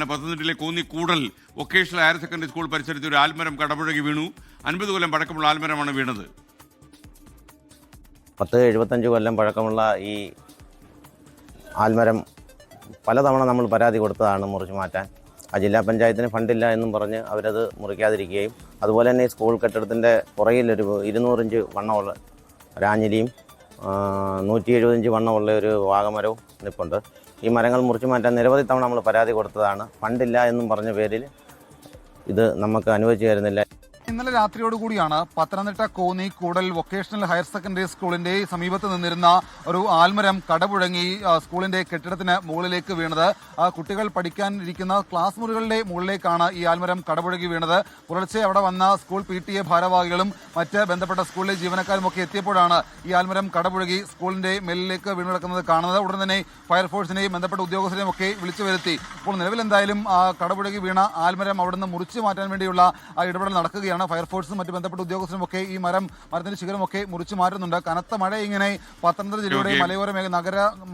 പത്തനംതിട്ടയിലെ കോന്നി കൂടൽ vocational higher secondary school പരിസരത്ത് ഒരു ആൽമരം കടപുഴകി വീണു. 50 കൊല്ലം പഴക്കമുള്ള ആൽമരമാണ് വീണത്. 70-75 കൊല്ലം പഴക്കമുള്ള ഈ ആൽമരം പലതവണ നമ്മൾ പരാതി കൊടുത്തതാണ് മുറിച്ച് മാറ്റാൻ. ജില്ലാ പഞ്ചായത്തിന് ഫണ്ടില്ല എന്നും പറഞ്ഞ് അവരത് മുറിക്കാതിരിക്കുകയും അതുപോലെ തന്നെ ഈ സ്കൂൾ കെട്ടിടത്തിൻ്റെ പുറകിലൊരു 200 ഇഞ്ച് വണ്ണമുള്ള ഒരാഞ്ഞിലിയും 170 ഇഞ്ച് വണ്ണമുള്ള ഒരു വാഗമരവും നിൽപ്പുണ്ട്. ഈ മരങ്ങൾ മുറിച്ചു മാറ്റാൻ നിരവധി തവണ നമ്മൾ പരാതി കൊടുത്തതാണ്. ഫണ്ടില്ല എന്നും പറഞ്ഞ പേരിൽ ഇത് നമുക്ക് അനുവദിച്ചു തരുന്നില്ല. ഇന്നലെ രാത്രിയോടുകൂടിയാണ് പത്തനംതിട്ട കോന്നി കൂടൽ വൊക്കേഷണൽ ഹയർ സെക്കൻഡറി സ്കൂളിന്റെ സമീപത്ത് നിന്നിരുന്ന ഒരു ആൽമരം കടപുഴങ്ങി സ്കൂളിന്റെ കെട്ടിടത്തിന് മുകളിലേക്ക് വീണത്. കുട്ടികൾ പഠിക്കാൻ ഇരിക്കുന്ന ക്ലാസ് മുറികളുടെ മുകളിലേക്കാണ് ഈ ആൽമരം കടപുഴകി വീണത്. പുലർച്ചെ അവിടെ വന്ന സ്കൂൾ PTA ഭാരവാഹികളും മറ്റ് ബന്ധപ്പെട്ട സ്കൂളിലെ ജീവനക്കാരും ഒക്കെ എത്തിയപ്പോഴാണ് ഈ ആൽമരം കടപുഴകി സ്കൂളിന്റെ മേലിലേക്ക് വീണ് കിടക്കുന്നത് കാണുന്നത്. ഉടൻ തന്നെ ഫയർഫോഴ്സിനെയും ബന്ധപ്പെട്ട ഉദ്യോഗസ്ഥരെയും ഒക്കെ വിളിച്ചു വരുത്തി. ഇപ്പോൾ നിലവിൽ എന്തായാലും കടപുഴകി വീണ ആൽമരം അവിടുന്ന് മുറിച്ചു മാറ്റാൻ വേണ്ടിയുള്ള ഇടപെടൽ നടക്കുകയാണ്. ഫയർഫോഴ്സും മറ്റ് ബന്ധപ്പെട്ട ഉദ്യോഗസ്ഥരും ഒക്കെ ഈ മരത്തിന്റെ ശിഖരമൊക്കെ മുറിച്ചു മാറ്റുന്നുണ്ട്. കനത്ത മഴ ഇങ്ങനെ പത്തനംതിട്ട ജില്ലയുടെ മലയോര നഗര